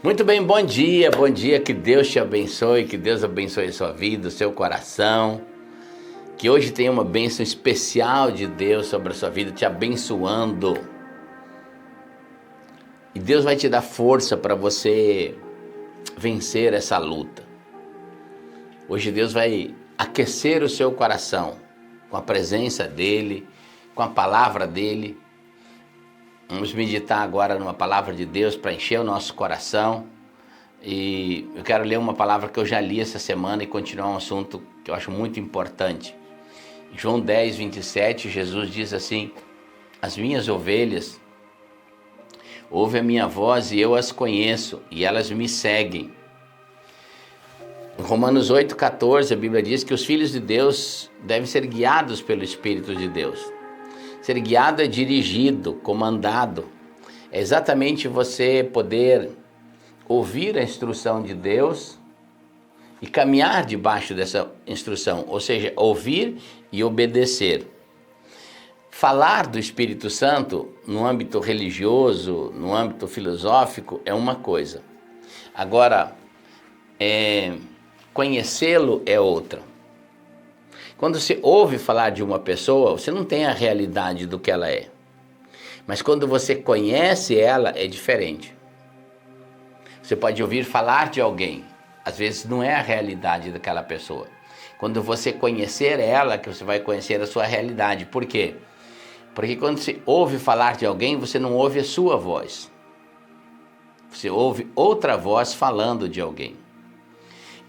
Muito bem, bom dia, que Deus te abençoe, que Deus abençoe a sua vida, o seu coração, que hoje tenha uma bênção especial de Deus sobre a sua vida, te abençoando. E Deus vai te dar força para você vencer essa luta. Hoje Deus vai aquecer o seu coração com a presença dEle, com a palavra dEle. Vamos meditar agora numa palavra de Deus para encher o nosso coração. E eu quero ler uma palavra que eu já li essa semana e continuar um assunto que eu acho muito importante. Em João 10, 27, Jesus diz assim: as minhas ovelhas ouvem a minha voz e eu as conheço e elas me seguem. Em Romanos 8, 14, a Bíblia diz que os filhos de Deus devem ser guiados pelo Espírito de Deus. Ser guiado é dirigido, comandado. É exatamente você poder ouvir a instrução de Deus e caminhar debaixo dessa instrução, ou seja, ouvir e obedecer. Falar do Espírito Santo no âmbito religioso, no âmbito filosófico, é uma coisa. Agora, conhecê-lo é outra. Quando você ouve falar de uma pessoa, você não tem a realidade do que ela é. Mas quando você conhece ela, é diferente. Você pode ouvir falar de alguém, às vezes não é a realidade daquela pessoa. Quando você conhecer ela, que você vai conhecer a sua realidade. Por quê? Porque quando você ouve falar de alguém, você não ouve a sua voz. Você ouve outra voz falando de alguém.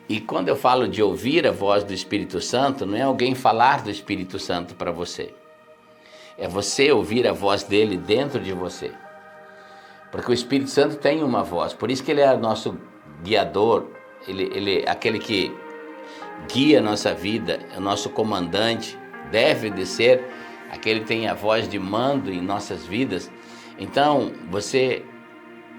E quando eu falo de ouvir a voz do Espírito Santo, não é alguém falar do Espírito Santo para você. É você ouvir a voz dele dentro de você. Porque o Espírito Santo tem uma voz, por isso que ele é o nosso guiador, ele é aquele que guia a nossa vida, é o nosso comandante, deve de ser aquele que tem a voz de mando em nossas vidas. Então, você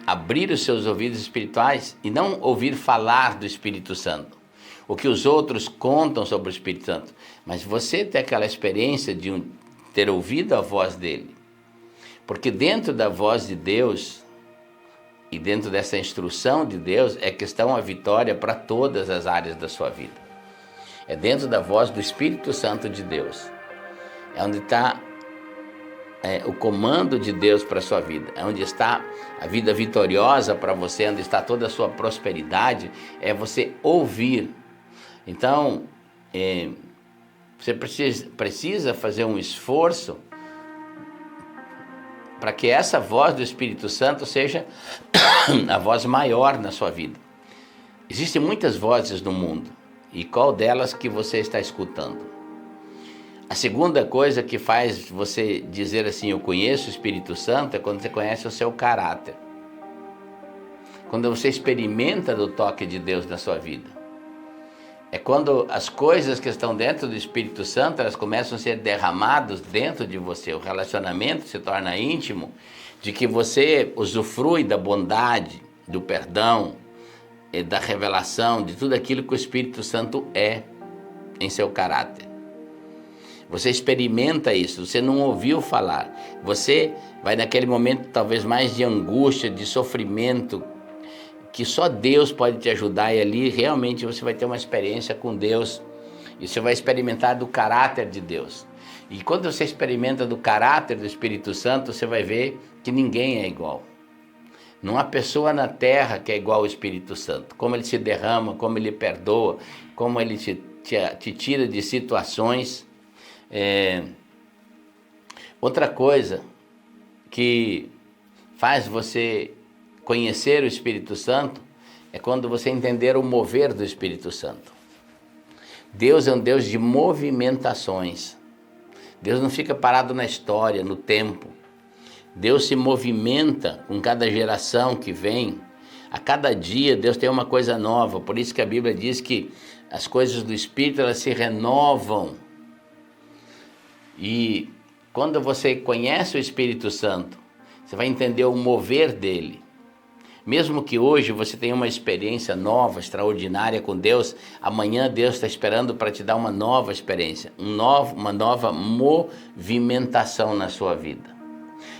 abrir os seus ouvidos espirituais e não ouvir falar do Espírito Santo, o que os outros contam sobre o Espírito Santo, mas você ter aquela experiência de ter ouvido a voz dele, porque dentro da voz de Deus e dentro dessa instrução de Deus é que está a vitória para todas as áreas da sua vida. É dentro da voz do Espírito Santo de Deus, é onde está o comando de Deus para a sua vida, é onde está a vida vitoriosa para você, onde está toda a sua prosperidade, é você ouvir. Então, você precisa fazer um esforço para que essa voz do Espírito Santo seja a voz maior na sua vida. Existem muitas vozes no mundo, e qual delas que você está escutando? A segunda coisa que faz você dizer assim, eu conheço o Espírito Santo, é quando você conhece o seu caráter. Quando você experimenta do toque de Deus na sua vida. É quando as coisas que estão dentro do Espírito Santo, elas começam a ser derramadas dentro de você. O relacionamento se torna íntimo, de que você usufrui da bondade, do perdão, da revelação, de tudo aquilo que o Espírito Santo é em seu caráter. Você experimenta isso, você não ouviu falar. Você vai naquele momento talvez mais de angústia, de sofrimento, que só Deus pode te ajudar, e ali realmente você vai ter uma experiência com Deus e você vai experimentar do caráter de Deus. E quando você experimenta do caráter do Espírito Santo, você vai ver que ninguém é igual. Não há pessoa na terra que é igual ao Espírito Santo. Como ele se derrama, como ele perdoa, como ele te tira de situações. Outra coisa que faz você conhecer o Espírito Santo é quando você entender o mover do Espírito Santo. Deus é um Deus de movimentações. Deus não fica parado na história, no tempo. Deus se movimenta com cada geração que vem. A cada dia Deus tem uma coisa nova. Por isso que a Bíblia diz que as coisas do Espírito, elas se renovam. E quando você conhece o Espírito Santo, você vai entender o mover dele. Mesmo que hoje você tenha uma experiência nova, extraordinária com Deus, amanhã Deus está esperando para te dar uma nova experiência, uma nova movimentação na sua vida.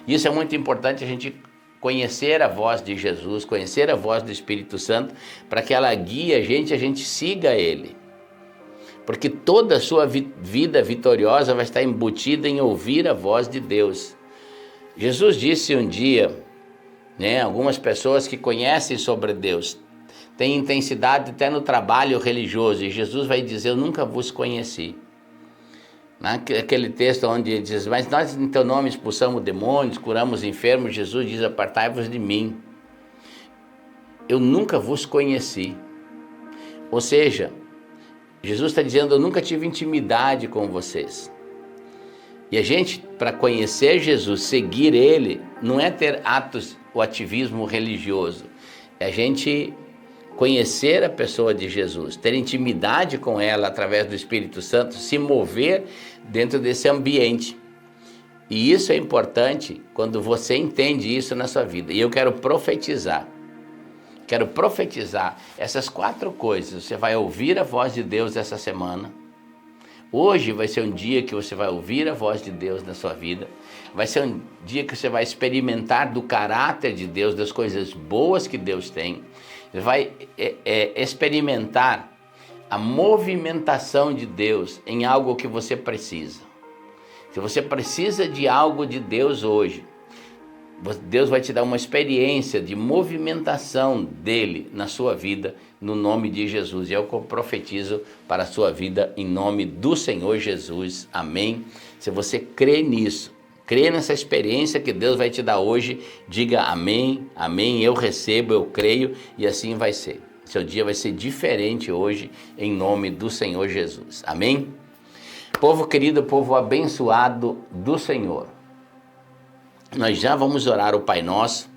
Isso é muito importante a gente conhecer a voz de Jesus, conhecer a voz do Espírito Santo, para que ela guie a gente siga Ele. Porque toda a sua vida vitoriosa vai estar embutida em ouvir a voz de Deus. Jesus disse um dia, né, algumas pessoas que conhecem sobre Deus, têm intensidade até no trabalho religioso, e Jesus vai dizer, eu nunca vos conheci. Naquele texto onde ele diz, mas nós em teu nome expulsamos demônios, curamos enfermos, Jesus diz, apartai-vos de mim. Eu nunca vos conheci. Ou seja, Jesus está dizendo, eu nunca tive intimidade com vocês. E a gente, para conhecer Jesus, seguir Ele, não é ter atos, o ativismo religioso. É a gente conhecer a pessoa de Jesus, ter intimidade com ela através do Espírito Santo, se mover dentro desse ambiente. E isso é importante quando você entende isso na sua vida. E eu quero profetizar essas 4 coisas. Você vai ouvir a voz de Deus essa semana. Hoje vai ser um dia que você vai ouvir a voz de Deus na sua vida. Vai ser um dia que você vai experimentar do caráter de Deus, das coisas boas que Deus tem. Você vai experimentar a movimentação de Deus em algo que você precisa. Se você precisa de algo de Deus hoje, Deus vai te dar uma experiência de movimentação dele na sua vida, no nome de Jesus. E é o que eu profetizo para a sua vida, em nome do Senhor Jesus. Amém? Se você crê nisso, crê nessa experiência que Deus vai te dar hoje, diga amém, amém, eu recebo, eu creio, e assim vai ser. Seu dia vai ser diferente hoje, em nome do Senhor Jesus. Amém? Povo querido, povo abençoado do Senhor. Nós já vamos orar o Pai Nosso.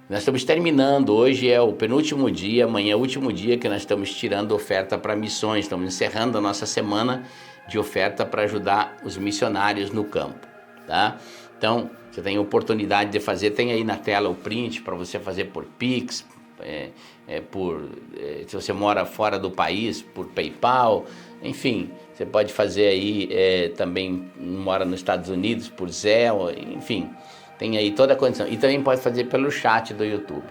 Nós estamos terminando, hoje é o penúltimo dia, amanhã é o último dia que nós estamos tirando oferta para missões. Estamos encerrando a nossa semana de oferta para ajudar os missionários no campo, tá? Então, você tem a oportunidade de fazer, tem aí na tela o print para você fazer por Pix, se você mora fora do país, por PayPal, enfim, você pode fazer aí, também mora nos Estados Unidos, por Zelle, enfim, tem aí toda a condição. E também pode fazer pelo chat do YouTube.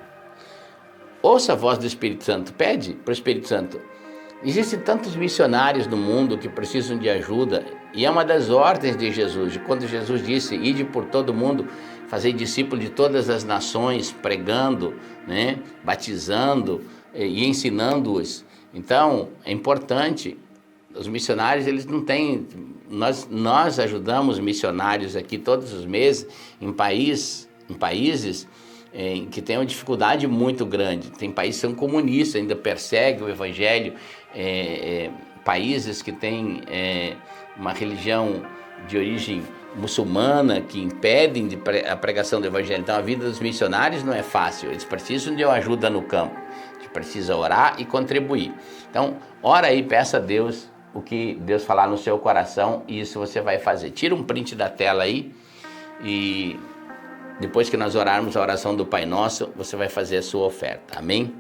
Ouça a voz do Espírito Santo, pede para o Espírito Santo. Existem tantos missionários no mundo que precisam de ajuda, e é uma das ordens de Jesus, quando Jesus disse, ide por todo mundo, fazer discípulo de todas as nações, pregando, né, batizando e ensinando-os. Então, é importante, os missionários, eles não têm, nós ajudamos missionários aqui todos os meses, em países que têm uma dificuldade muito grande. Tem países que são comunistas, ainda perseguem o evangelho, países que têm uma religião de origem muçulmana, que impedem a pregação do evangelho. Então a vida dos missionários não é fácil, eles precisam de uma ajuda no campo, a gente precisa orar e contribuir. Então ora aí, peça a Deus o que Deus falar no seu coração, e isso você vai fazer. Tira um print da tela aí, e depois que nós orarmos a oração do Pai Nosso, você vai fazer a sua oferta, amém?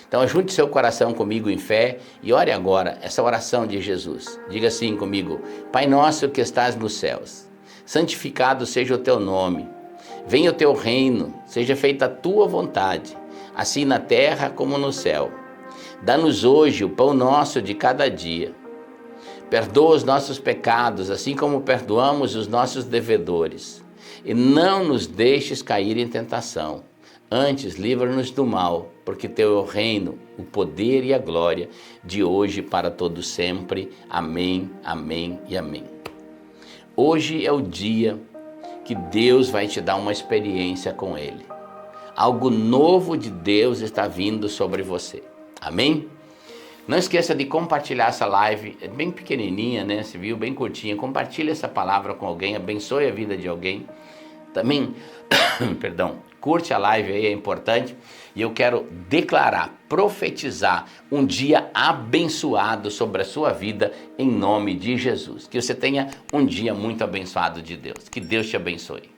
Então ajunte seu coração comigo em fé e ore agora essa oração de Jesus. Diga assim comigo: Pai nosso que estás nos céus, santificado seja o teu nome. Venha o teu reino, seja feita a tua vontade, assim na terra como no céu. Dá-nos hoje o pão nosso de cada dia. Perdoa os nossos pecados, assim como perdoamos os nossos devedores. E não nos deixes cair em tentação. Antes, livra-nos do mal, porque teu é o reino, o poder e a glória, de hoje para todo sempre. Amém, amém e amém. Hoje é o dia que Deus vai te dar uma experiência com Ele. Algo novo de Deus está vindo sobre você. Amém? Não esqueça de compartilhar essa live, é bem pequenininha, né? Você viu, bem curtinha. Compartilhe essa palavra com alguém, abençoe a vida de alguém. Também, curte a live aí, é importante. E eu quero declarar, profetizar um dia abençoado sobre a sua vida, em nome de Jesus. Que você tenha um dia muito abençoado de Deus. Que Deus te abençoe.